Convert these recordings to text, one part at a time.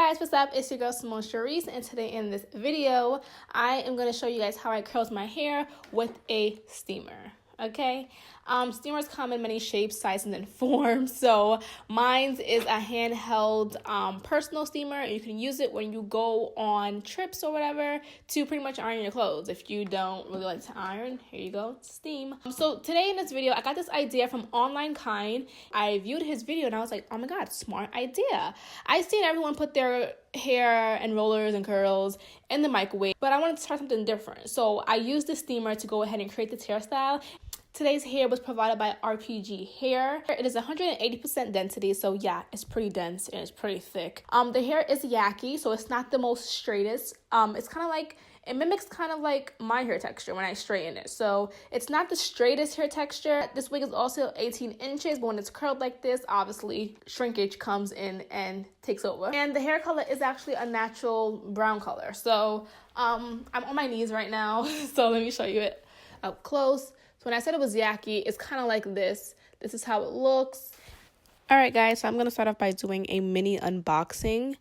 guys, what's up? It's your girl Simone Charisse, and today in this video, I am going to show you guys how I curl my hair with a steamer. Okay, steamers come in many shapes, sizes, and forms. So mine is a handheld personal steamer, and you can use it when you go on trips or whatever to pretty much iron your clothes. If you don't really like to iron, here you go, steam. So today in this video, I got this idea from Online Kind. I viewed his video and I was like, oh my god, smart idea. I seen everyone put their hair and rollers and curls in the microwave, but I wanted to try something different. So I used the steamer to go ahead and create this hairstyle. Today's hair was provided by RPG Hair. It is 180% density, so yeah, it's pretty dense and it's pretty thick. The hair is Yaki, so it's not the most straightest. It's kind of like, it mimics kind of like my hair texture when I straighten it. So it's not the straightest hair texture. This wig is also 18 inches, but when it's curled like this, obviously shrinkage comes in and takes over. And the hair color is actually a natural brown color. So I'm on my knees right now, so let me show you it up close. So when I said it was Yaki, it's kind of like this. This is how it looks. All right, guys, so I'm going to start off by doing a mini unboxing.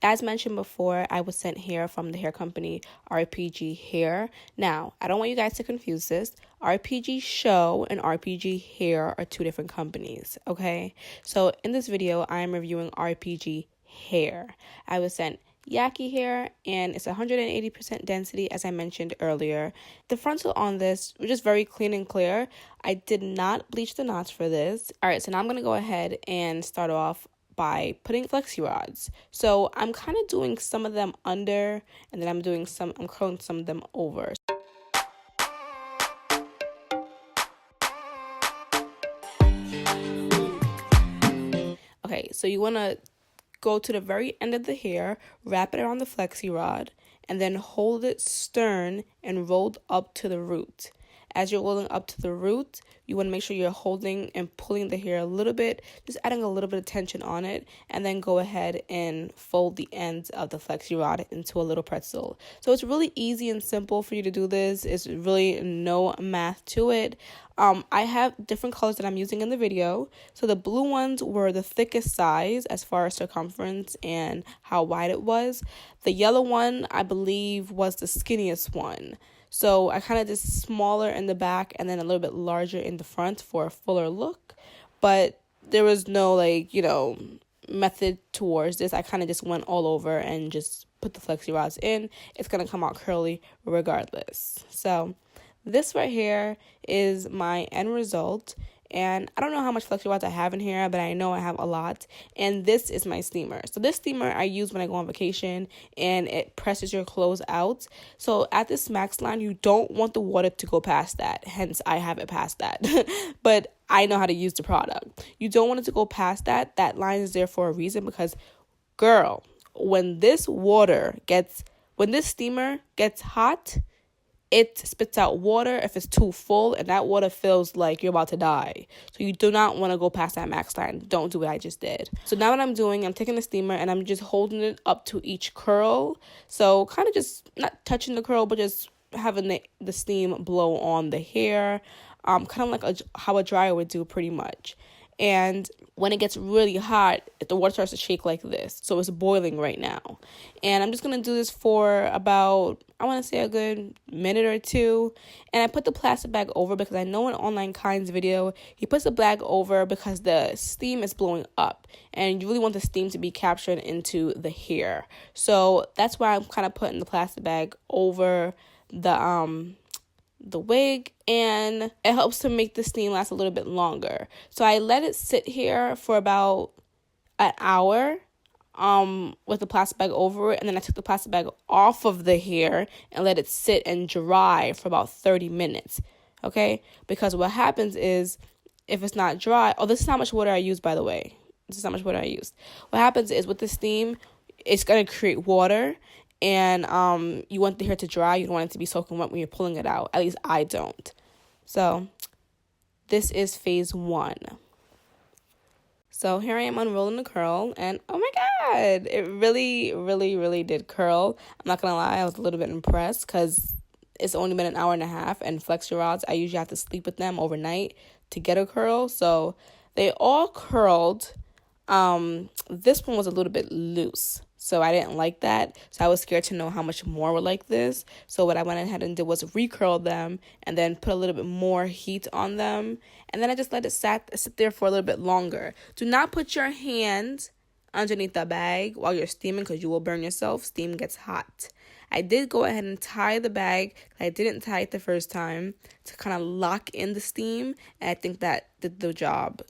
As mentioned before, I was sent hair from the hair company RPG Hair. Now, I don't want you guys to confuse this. RPG Show and RPG Hair are two different companies, okay? So in this video, I am reviewing RPG Hair. I was sent Yaki hair, and it's 180% density, as I mentioned earlier. The frontal on this was just very clean and clear. I did not bleach the knots for this. All right, so now I'm going to go ahead and start off by putting FLEXI rods. So I'm kind of doing some of them under, and then I'm curling some of them over. Okay, so you want to go to the very end of the hair, wrap it around the FLEXI rod, and then hold it stern and rolled up to the root. As you're rolling up to the root, you want to make sure you're holding and pulling the hair a little bit, just adding a little bit of tension on it, and then go ahead and fold the ends of the FLEXI rod into a little pretzel. So it's really easy and simple for you to do this. It's really no math to it. I have different colors that I'm using in the video. So the blue ones were the thickest size as far as circumference and how wide it was. The yellow one, I believe, was the skinniest one. So I kind of did smaller in the back and then a little bit larger in the front for a fuller look. But there was no, method towards this. I kind of just went all over and just put the FLEXI rods in. It's going to come out curly regardless. So this right here is my end result. And I don't know how much FLEXI rods I have in here, but I know I have a lot. And this is my steamer. So this steamer I use when I go on vacation, and it presses your clothes out. So at this max line, you don't want the water to go past that. Hence, I have it past that. But I know how to use the product. You don't want it to go past that. That line is there for a reason because, girl, when this steamer gets hot, it spits out water if it's too full, and that water feels like you're about to die. So you do not want to go past that max line. Don't do what I just did. So now what I'm doing, I'm taking the steamer and I'm just holding it up to each curl. So kind of just not touching the curl, but just having the steam blow on the hair. Kind of like how a dryer would do pretty much. And when it gets really hot, the water starts to shake like this. So it's boiling right now. And I'm just going to do this for about, I want to say a good minute or two. And I put the plastic bag over because I know in Online Kind's video, he puts the bag over because the steam is blowing up. And you really want the steam to be captured into the hair. So that's why I'm kind of putting the plastic bag over the wig, and it helps to make the steam last a little bit longer. So I let it sit here for about an hour with the plastic bag over it, and then I took the plastic bag off of the hair and let it sit and dry for about 30 minutes, okay? Because what happens is, if it's not dry, this is how much water I used, by the way. This is how much water I used. What happens is, with the steam, it's going to create water, and you want the hair to dry. You don't want it to be soaking wet when you're pulling it out. At least I don't. So this is phase 1. So here I am unrolling the curl, and oh my god, it really, really, really did curl. I'm not going to lie, I was a little bit impressed because it's only been an hour and a half, and FLEXI rods, I usually have to sleep with them overnight to get a curl. So they all curled. This one was a little bit loose. So I didn't like that. So I was scared to know how much more would like this. So what I went ahead and did was recurl them and then put a little bit more heat on them. And then I just let it sit there for a little bit longer. Do not put your hand underneath the bag while you're steaming because you will burn yourself. Steam gets hot. I did go ahead and tie the bag. I didn't tie it the first time to kind of lock in the steam. And I think that did the job.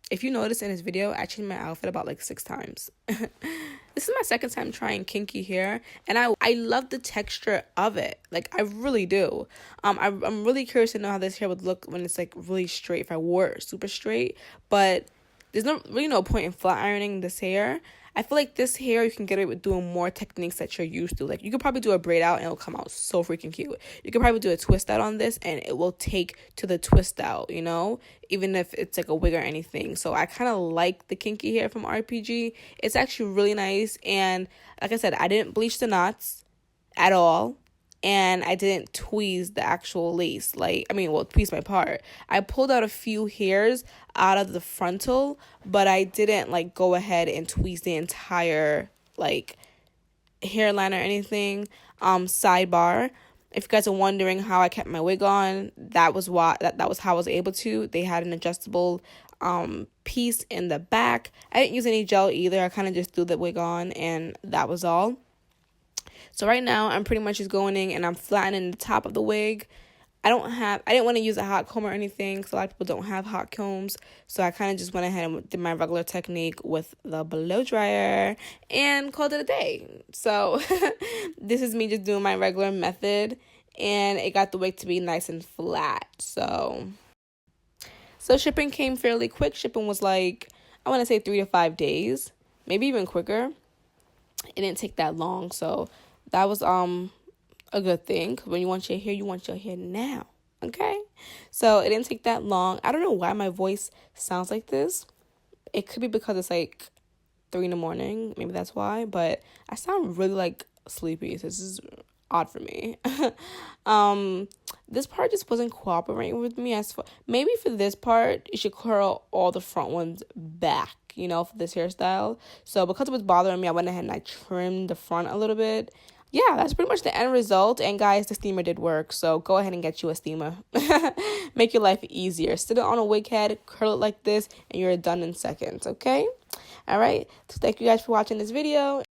If you notice in this video, I changed my outfit about like 6 times. This is my second time trying kinky hair, and I love the texture of it. Like, I really do. I'm really curious to know how this hair would look when it's like really straight, if I wore it super straight. But there's really no point in flat ironing this hair. I feel like this hair, you can get it with doing more techniques that you're used to. Like, you could probably do a braid out and it'll come out so freaking cute. You could probably do a twist out on this and it will take to the twist out, you know? Even if it's like a wig or anything. So I kind of like the kinky hair from RPG. It's actually really nice. And like I said, I didn't bleach the knots at all. And I didn't tweeze the actual lace. Tweeze my part. I pulled out a few hairs out of the frontal, but I didn't like go ahead and tweeze the entire like hairline or anything. Sidebar, if you guys are wondering how I kept my wig on, that was how I was able to. They had an adjustable piece in the back. I didn't use any gel either. I kind of just threw the wig on and that was all. So right now, I'm pretty much just going in and I'm flattening the top of the wig. I didn't want to use a hot comb or anything because a lot of people don't have hot combs. So I kind of just went ahead and did my regular technique with the blow dryer and called it a day. So this is me just doing my regular method, and it got the wig to be nice and flat. So shipping came fairly quick. Shipping was like, I want to say 3 to 5 days, maybe even quicker. It didn't take that long, so that was a good thing. Cause when you want your hair now, okay? So it didn't take that long. I don't know why my voice sounds like this. It could be because it's like 3 in the morning. Maybe that's why. But I sound really like sleepy. So this is odd for me. This part just wasn't cooperating with me. Maybe for this part, you should curl all the front ones back, you know, for this hairstyle. So because it was bothering me, I went ahead and I trimmed the front a little bit. Yeah, that's pretty much the end result. And guys, the steamer did work. So go ahead and get you a steamer. Make your life easier. Sit it on a wig head, curl it like this, and you're done in seconds, okay? All right. So thank you guys for watching this video.